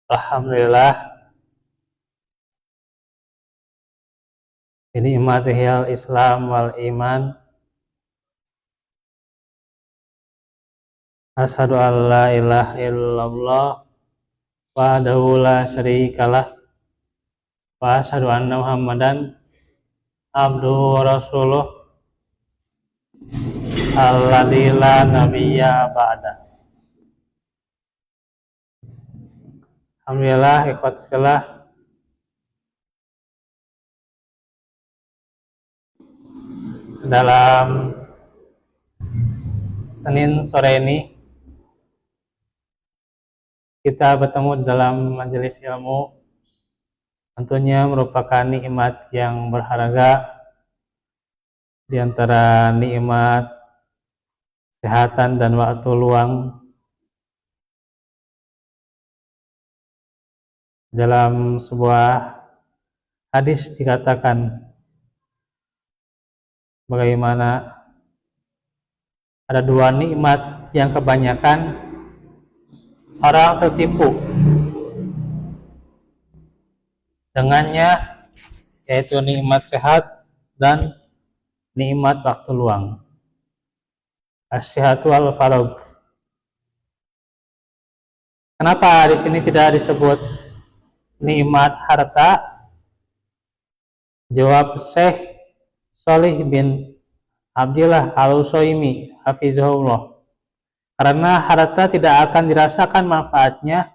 Alhamdulillah ini imatihil Islam wal iman. Asyhadu an la ilaha illallah wahdahu la syarikalah wa asyhadu anna Muhammadan abduhu wa rasuluh alladzi la nabiyya ba'da. Alhamdulillah, ikhwati fillah, dalam Senin sore ini kita bertemu dalam majelis ilmu. Tentunya merupakan nikmat yang berharga di antara nikmat kesehatan dan waktu luang. Dalam sebuah hadis dikatakan bagaimana ada dua nikmat yang kebanyakan orang tertipu dengannya, yaitu nikmat sehat dan nikmat waktu luang. As-sihhatu wal faragh. Kenapa di sini tidak disebut nikmat harta? Jawab Syekh Shalih bin Abdillah Al-Utsaimin hafizahullah. Karena harta tidak akan dirasakan manfaatnya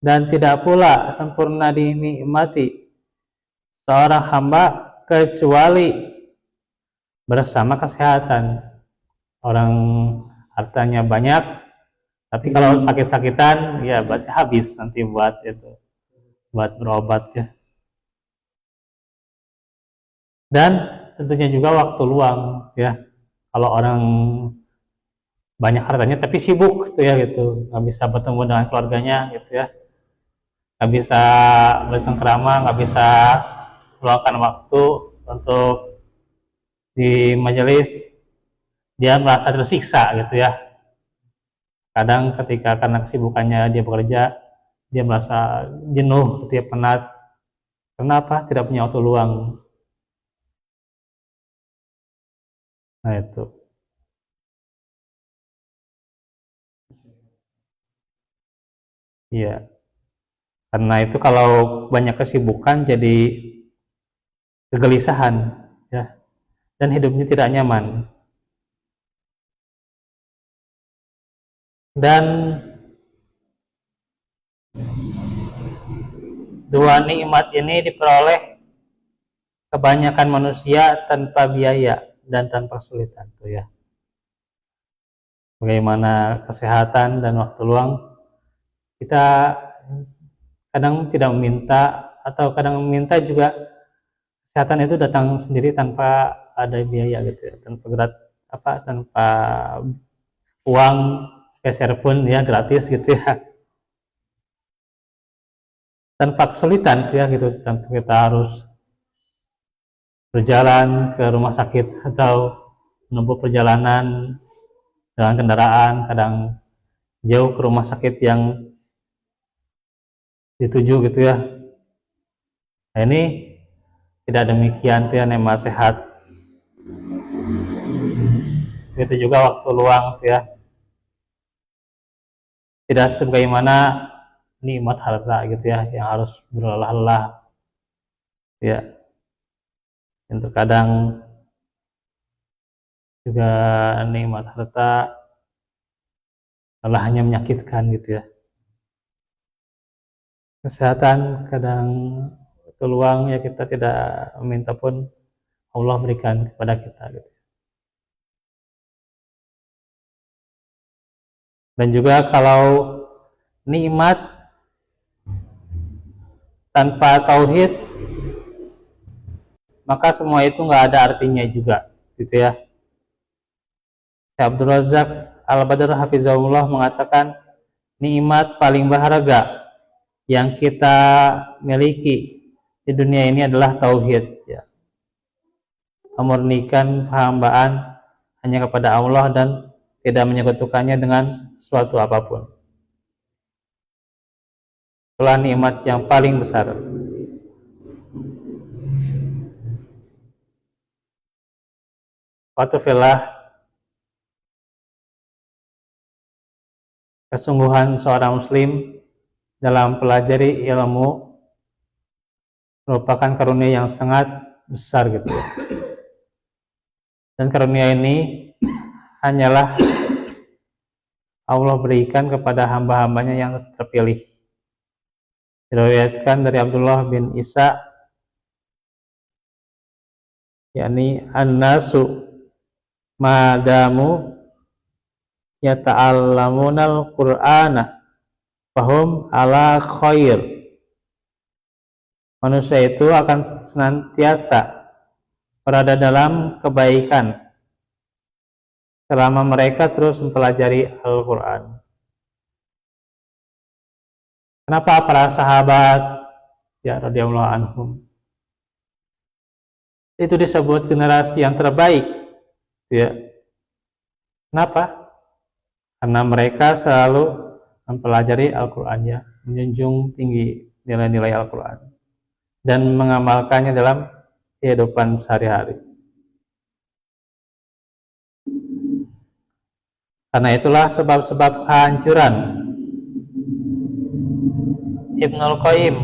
dan tidak pula sempurna dinikmati seorang hamba kecuali bersama kesehatan. Orang hartanya banyak, tapi kalau sakit-sakitan ya berarti habis nanti buat berobat ya. Dan tentunya juga waktu luang ya. Kalau orang banyak hartanya tapi sibuk gitu ya, nggak bisa bertemu dengan keluarganya gitu ya, nggak bisa bersengkrama, nggak bisa meluangkan waktu untuk di majelis, dia merasa tersiksa gitu ya. Kadang ketika karena kesibukannya dia bekerja, dia merasa jenuh gitu ya, penat. Kenapa? Tidak punya waktu luang. Nah itu. Iya. Karena itu kalau banyak kesibukan jadi kegelisahan ya, dan hidupnya tidak nyaman. Dan dua nikmat ini diperoleh kebanyakan manusia tanpa biaya dan tanpa kesulitan tuh ya. Bagaimana kesehatan dan waktu luang, kita kadang tidak meminta atau kadang meminta juga, kesehatan itu datang sendiri tanpa ada biaya gitu ya, tanpa uang sepeser pun ya, gratis gitu ya, tanpa kesulitan ya gitu, tanpa kita harus berjalan ke rumah sakit atau menempuh perjalanan dengan kendaraan, kadang jauh ke rumah sakit yang dituju gitu ya. Nah ini tidak demikian tuh ya, nikmat sehat. Begitu juga waktu luang tuh ya, tidak sebagaimana nikmat harta gitu ya, yang harus berlelah-lelah ya. Dan terkadang juga nikmat harta lelahnya menyakitkan gitu ya. Kesehatan kadang waktu luang ya, kita tidak meminta pun Allah berikan kepada kita gitu. Dan juga kalau nikmat tanpa tauhid, maka semua itu nggak ada artinya juga gitu ya. Syekh Abdul Razak Al-Badr hafizahullah mengatakan, nikmat paling berharga yang kita miliki di dunia ini adalah tauhid ya. Memurnikan penghambaan hanya kepada Allah dan tidak menyekutukannya dengan suatu apapun. Itulah nikmat yang paling besar. Watufilah, kesungguhan seorang muslim dalam pelajari ilmu merupakan karunia yang sangat besar gitu. Dan karunia ini hanyalah Allah berikan kepada hamba-hambanya yang terpilih. Diriwayatkan dari Abdullah bin Isa, yakni an-nasu madamu yata'allamunal qur'ana fahum ala khair. Manusia itu akan senantiasa berada dalam kebaikan selama mereka terus mempelajari Al-Quran. Kenapa para sahabat ya radhiyallahu anhum itu disebut generasi yang terbaik ya? Kenapa? Karena mereka selalu mempelajari Al-Quran ya, menjunjung tinggi nilai-nilai Al-Quran dan mengamalkannya dalam kehidupan sehari-hari. Karena itulah sebab-sebab kehancuran. Ibnul Qayyim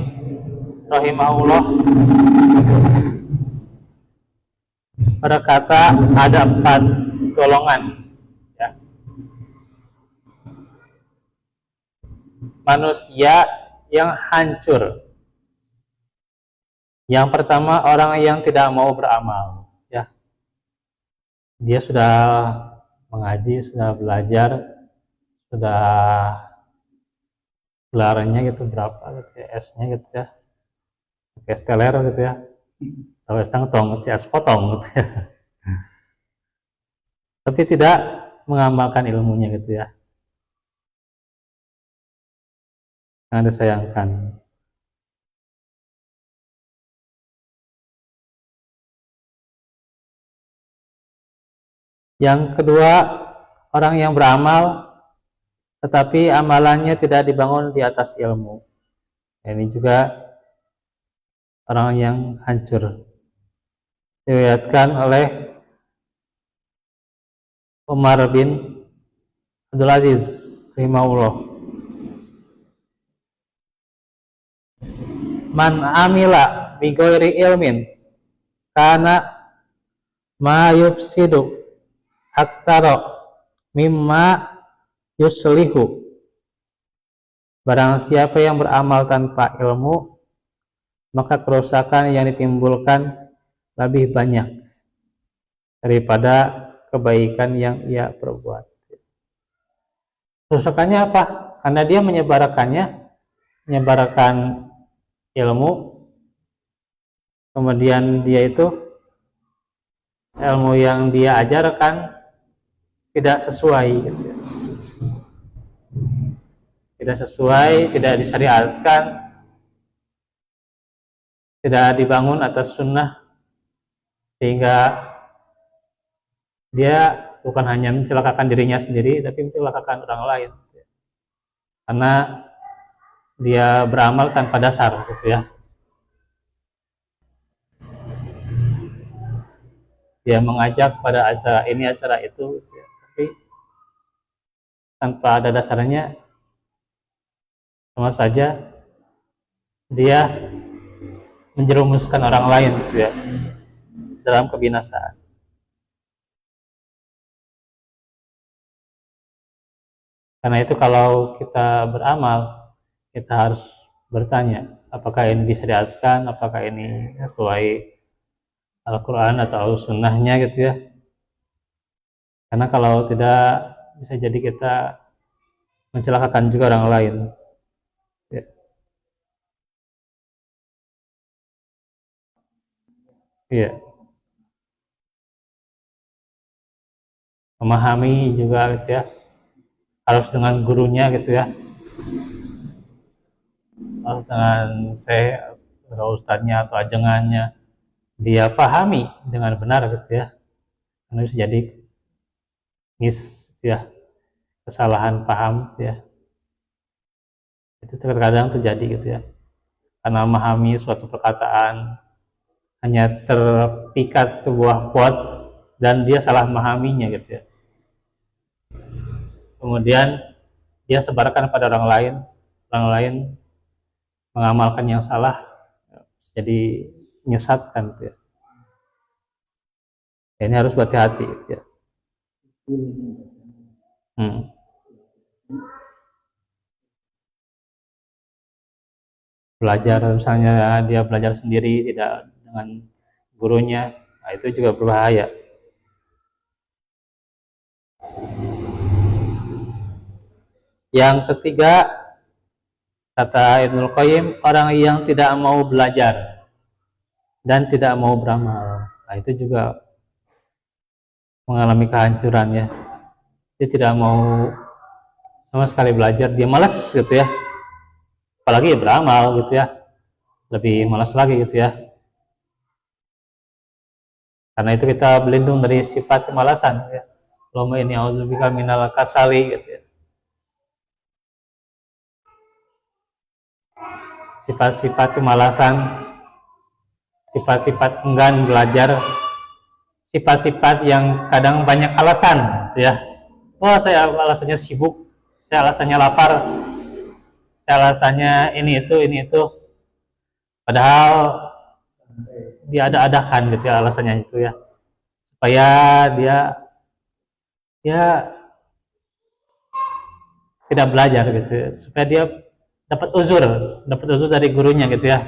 rahimahullah berkata ada 4 golongan ya, manusia yang hancur. Yang pertama, orang yang tidak mau beramal ya. Dia sudah mengaji, sudah belajar, sudah gelarnya gitu berapa gitu ya, S-nya gitu ya, S teler gitu ya, atau S tong gitu ya, S potong gitu ya, tapi tidak mengamalkan ilmunya gitu ya. Sangat disayangkan. Yang kedua, orang yang beramal tetapi amalannya tidak dibangun di atas ilmu. Ini juga orang yang hancur. Diriwayatkan oleh Umar bin Abdul Aziz rahimahullah, man amila bi ghairi ilmin kana ma yufsidu aktsara mimma yuslihu. Barang siapa yang beramal tanpa ilmu, maka kerusakan yang ditimbulkan lebih banyak daripada kebaikan yang ia perbuat. Kerusakannya apa? Karena dia menyebarkan ilmu, kemudian dia itu ilmu yang dia ajarkan tidak sesuai gitu ya. Tidak sesuai, tidak disyariatkan, tidak dibangun atas sunnah, sehingga dia bukan hanya mencelakakan dirinya sendiri, tapi mencelakakan orang lain gitu ya. Karena dia beramal tanpa dasar gitu ya. Dia mengajak pada acara ini acara itu gitu ya. Tapi tanpa ada dasarnya, sama saja dia menjerumuskan orang lain gitu ya dalam kebinasaan. Karena itu kalau kita beramal, kita harus bertanya, apakah ini disyariatkan, apakah ini sesuai Al-Quran atau sunnahnya gitu ya. Karena kalau tidak, bisa jadi kita mencelakakan juga orang lain ya. Iya. Memahami juga gitu ya, harus dengan gurunya gitu ya, harus dengan atau ustadznya atau ajengannya, dia pahami dengan benar gitu ya. Karena bisa jadi ya, kesalahan paham gitu ya. Itu terkadang terjadi gitu ya. Karena memahami suatu perkataan hanya terpikat sebuah quotes dan dia salah memahaminya gitu ya. Kemudian dia sebarkan pada orang lain mengamalkan yang salah, jadi menyesatkan gitu ya. Ini harus berhati-hati gitu ya. Belajar misalnya dia belajar sendiri tidak dengan gurunya, nah itu juga berbahaya. Yang ketiga, kata Ibnul Qayyim, orang yang tidak mau belajar dan tidak mau beramal, nah itu juga mengalami kehancuran ya. Dia tidak mau sama sekali belajar, dia malas gitu ya, apalagi beramal gitu ya, lebih malas lagi gitu ya. Karena itu kita berlindung dari sifat kemalasan ya. Allahumma inni a'udzubika minal kasali gitu ya. Sifat-sifat kemalasan, sifat-sifat enggan belajar, sifat-sifat yang kadang banyak alasan gitu ya. Oh, saya alasannya sibuk, saya alasannya lapar, saya alasannya ini itu. Padahal dia ada-adakan gitu ya alasannya itu ya. Supaya dia tidak belajar gitu ya. Supaya dia dapat uzur dari gurunya gitu ya.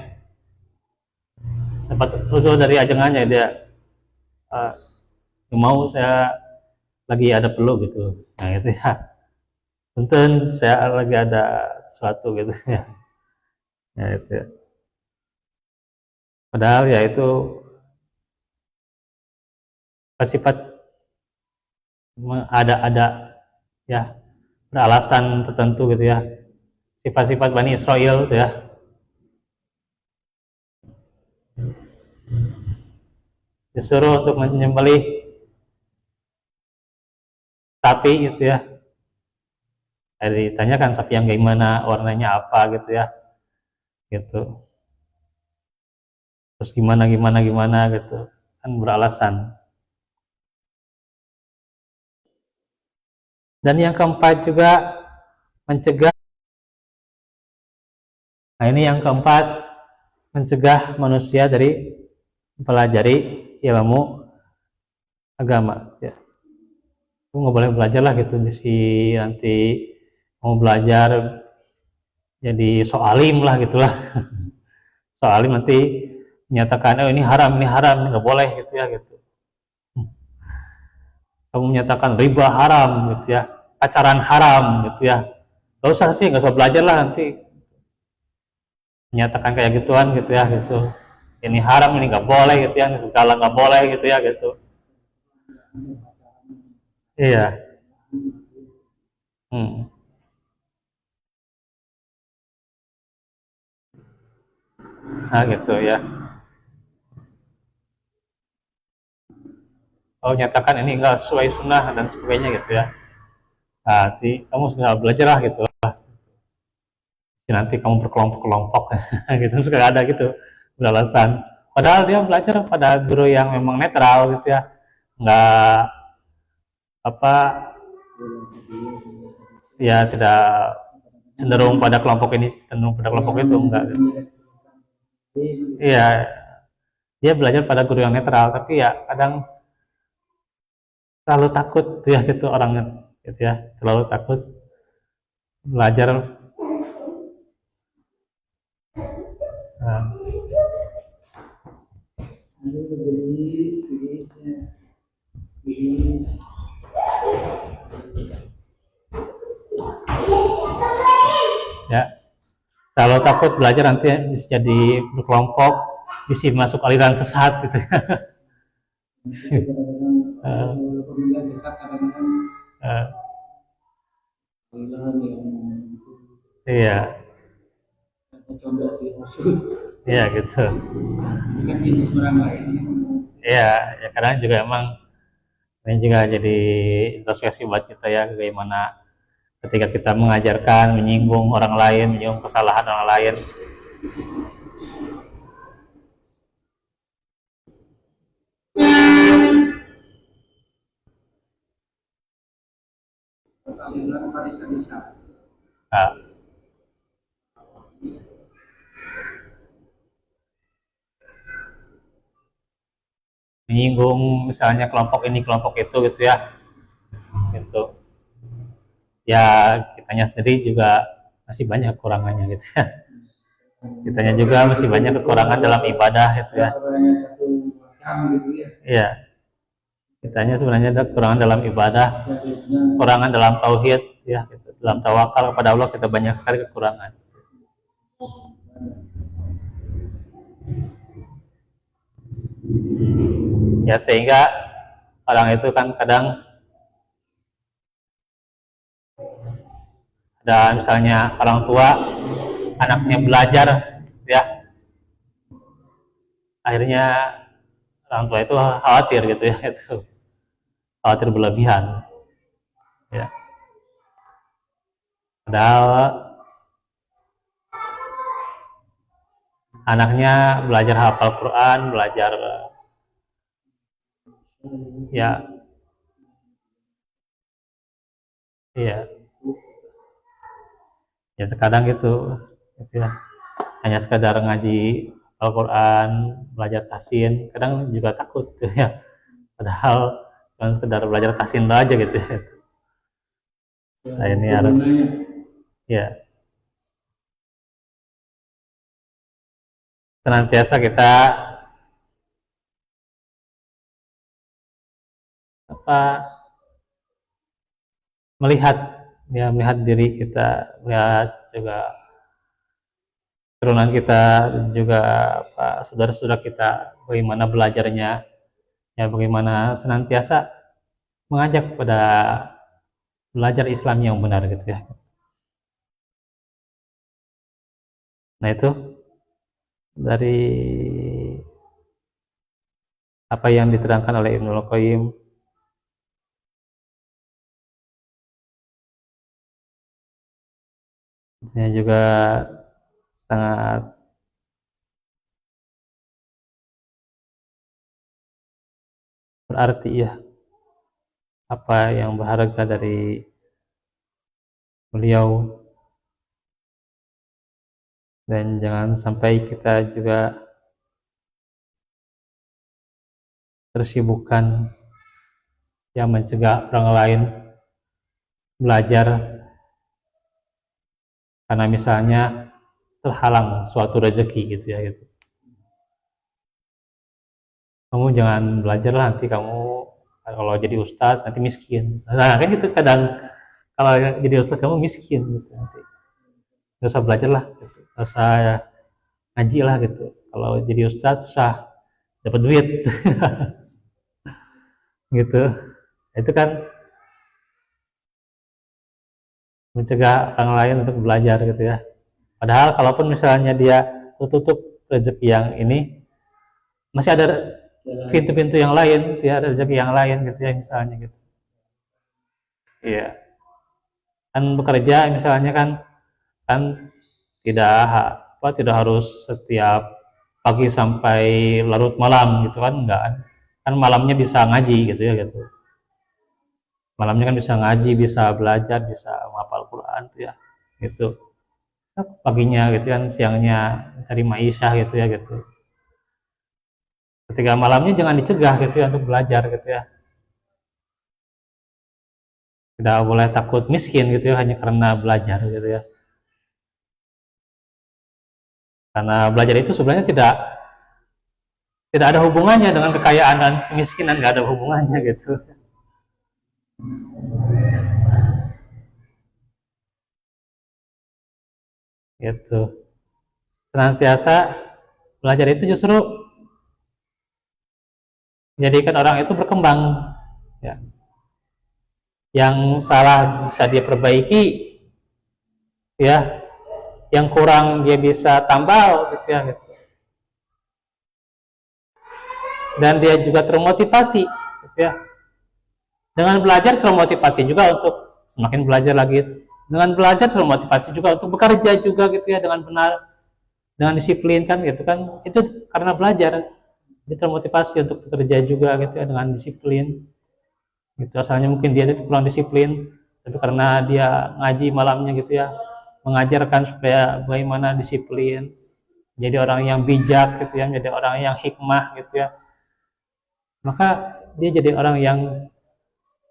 Dapat uzur dari ajangannya dia. Mau saya lagi ada perlu gitu, nah gitu ya, punten saya lagi ada sesuatu gitu ya, ya itu ya. Padahal ya itu sifat ada ya, beralasan tertentu gitu ya, sifat-sifat Bani Israel gitu ya, disuruh untuk menyembelih sapi gitu ya. Jadi ditanyakan sapi yang gimana, warnanya apa gitu ya, gitu. Terus gimana gitu, kan beralasan. Dan yang keempat juga mencegah. Nah ini yang keempat, mencegah manusia dari mempelajari ilmu agama. Ya. Nggak boleh belajar lah gitu, si nanti mau belajar jadi soalim lah gitulah. Soalim nanti menyatakan oh ini haram, ini nggak boleh gitu ya gitu. Kamu menyatakan riba haram gitu ya, pacaran haram gitu ya. Gak usah sih, nggak usah belajar lah nanti. Menyatakan kayak gituan gitu ya gitu. Ini haram, ini nggak boleh gitu ya, ini segala nggak boleh gitu ya gitu. Iya. Nah gitu ya. Oh nyatakan ini enggak sesuai sunnah dan sebagainya gitu ya. Nanti kamu sudah belajar lah gitu. Nanti kamu berkelompok-kelompok gitu, suka ada gitu beralasan. Padahal dia belajar pada guru yang memang netral gitu ya, nggak apa ya, tidak cenderung pada kelompok ini, cenderung pada kelompok itu, enggak gitu. Iya, dia belajar pada guru yang netral, tapi ya kadang terlalu takut ya gitu orangnya gitu ya, terlalu takut belajar. Ya, kalau takut belajar nanti bisa jadi berkelompok, bisa masuk aliran sesat gitu. Iya. Iya gitu. Iya, ya kadang juga emang Ini juga jadi introspeksi buat kita ya, bagaimana ketika kita mengajarkan, menyinggung orang lain, menyinggung kesalahan orang lain. Nah, menyinggung misalnya kelompok ini kelompok itu gitu ya, gitu ya, kitanya sendiri juga masih banyak kekurangannya gitu ya, kitanya juga masih banyak kekurangan dalam ibadah gitu ya. Iya, kitanya sebenarnya ada kekurangan dalam ibadah, kekurangan dalam tauhid ya gitu. Dalam tawakal kepada Allah kita banyak sekali kekurangan. Ya sehingga orang itu kan kadang ada misalnya orang tua anaknya belajar ya, akhirnya orang tua itu khawatir gitu ya, itu khawatir berlebihan ya, padahal anaknya belajar hafal Quran, belajar ya, iya ya, terkadang gitu ya, hanya sekadar ngaji Al-Quran, belajar tasin, kadang juga takut gitu ya, padahal cuma sekedar belajar tasin aja gitu ya. Nah ini harus ya senantiasa kita apa, melihat ya, melihat diri kita, melihat juga turunan kita, juga apa, saudara-saudara kita, bagaimana belajarnya ya, bagaimana senantiasa mengajak kepada belajar Islam yang benar gitu ya. Nah itu dari apa yang diterangkan oleh Ibnul Qayyim. Ini juga sangat berarti ya, apa yang berharga dari beliau, dan jangan sampai kita juga tersibukkan yang mencegah orang lain belajar karena misalnya terhalang suatu rezeki gitu ya gitu. Kamu jangan belajar lah, nanti kamu kalau jadi ustadz nanti miskin. Nah kan gitu kadang, kalau jadi ustadz kamu miskin gitu nanti. Nggak usah belajar lah, gitu. Nggak usah ngaji lah gitu. Kalau jadi ustadz susah dapat duit, gitu. Itu kan mencegah orang lain untuk belajar gitu ya. Padahal kalaupun misalnya dia tutup rezeki yang ini, masih ada pintu-pintu yang lain, ya ada rezeki yang lain gitu ya, misalnya gitu. Iya. Kan bekerja misalnya kan kan tidak apa, tidak harus setiap pagi sampai larut malam gitu kan, enggak kan. Kan malamnya bisa ngaji gitu ya gitu. Malamnya kan bisa ngaji, bisa belajar, bisa menghafal Quran tuh ya gitu. Paginya gitu kan, siangnya cari maisha gitu ya gitu. Ketika malamnya jangan dicegah gitu ya untuk belajar gitu ya. Tidak boleh takut miskin gitu ya hanya karena belajar gitu ya. Karena belajar itu sebenarnya tidak ada hubungannya dengan kekayaan dan kemiskinan, nggak ada hubungannya gitu. Gitu. Senantiasa belajar itu justru menjadikan orang itu berkembang ya. Yang salah bisa dia perbaiki ya, yang kurang dia bisa tambah gitu ya gitu. Dan dia juga termotivasi gitu ya, Dengan belajar termotivasi juga untuk semakin belajar lagi. Dengan belajar termotivasi juga untuk bekerja juga gitu ya dengan benar, dengan disiplin kan gitu kan. Itu karena belajar dia termotivasi untuk bekerja juga gitu ya dengan disiplin. Gitu asalnya mungkin dia itu kurang disiplin, tapi karena dia ngaji malamnya gitu ya, mengajarkan supaya bagaimana disiplin, jadi orang yang bijak gitu ya, jadi orang yang hikmah gitu ya, maka dia jadi orang yang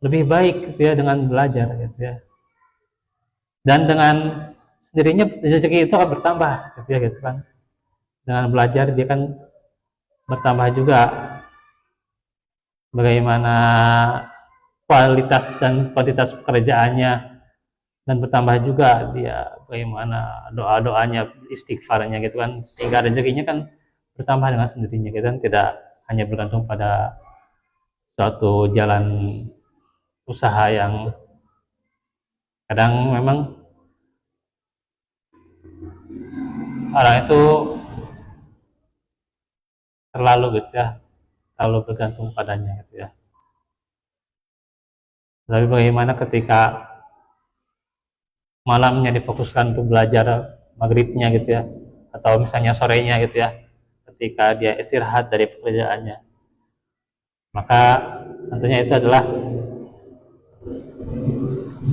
lebih baik gitu ya dengan belajar gitu ya, dan dengan sendirinya rezeki itu akan bertambah gitu ya gitu kan, dengan belajar dia kan bertambah juga bagaimana kualitas dan kuantitas pekerjaannya, dan bertambah juga dia bagaimana doa-doanya, istighfarnya gitu kan, sehingga rezekinya kan bertambah dengan sendirinya gitu kan, tidak hanya bergantung pada suatu jalan usaha yang kadang memang orang itu terlalu gitu ya, terlalu bergantung padanya gitu ya. Tapi bagaimana ketika malamnya difokuskan untuk belajar maghribnya gitu ya, atau misalnya sorenya gitu ya, ketika dia istirahat dari pekerjaannya, maka tentunya itu adalah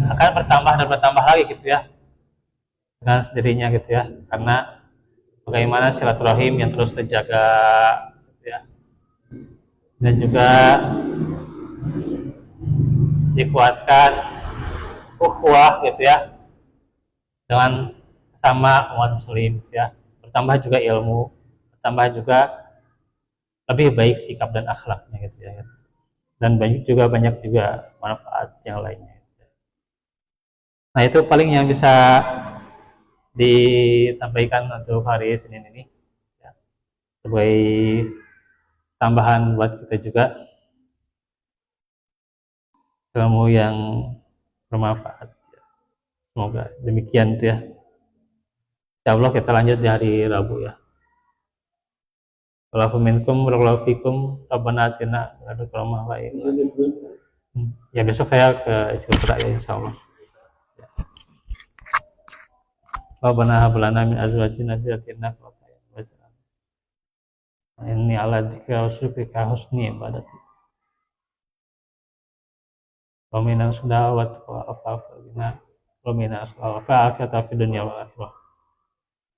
akan bertambah dan bertambah lagi gitu ya dengan sendirinya gitu ya, karena bagaimana silaturahim yang terus terjaga gitu ya, dan juga dikuatkan ukhuwah gitu ya dengan sesama umat muslim gitu ya, bertambah juga ilmu, bertambah juga lebih baik sikap dan akhlaknya gitu ya, dan banyak juga manfaat yang lainnya. Nah itu paling yang bisa disampaikan untuk hari Senin ini ya, sebagai tambahan buat kita juga ilmu yang bermanfaat. Semoga demikian tuh ya. Insya Allah kita lanjut di hari Rabu ya. Walafu minkum warahmatullahi fikum rabbana atina wa lain. Ya besok saya ke Ciputra ya insya Allah. Rabbana hab lana min azwajina dzurriyyatina qurrata a'yun inni ala dzikri wa syukrika husni ibadati. Wa minas da'wat wa afafina wa minas wa fa'afiyata fid dunya wal akhirah.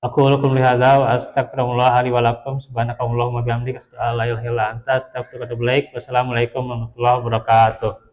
Aku lakum lihada wa astagfirullah li wa lakum subhanakallahumma bihamdika asyhadu an la ilaha illa anta astaghfiruka wa atubu ilaik. Wassalamualaikum warahmatullahi wabarakatuh.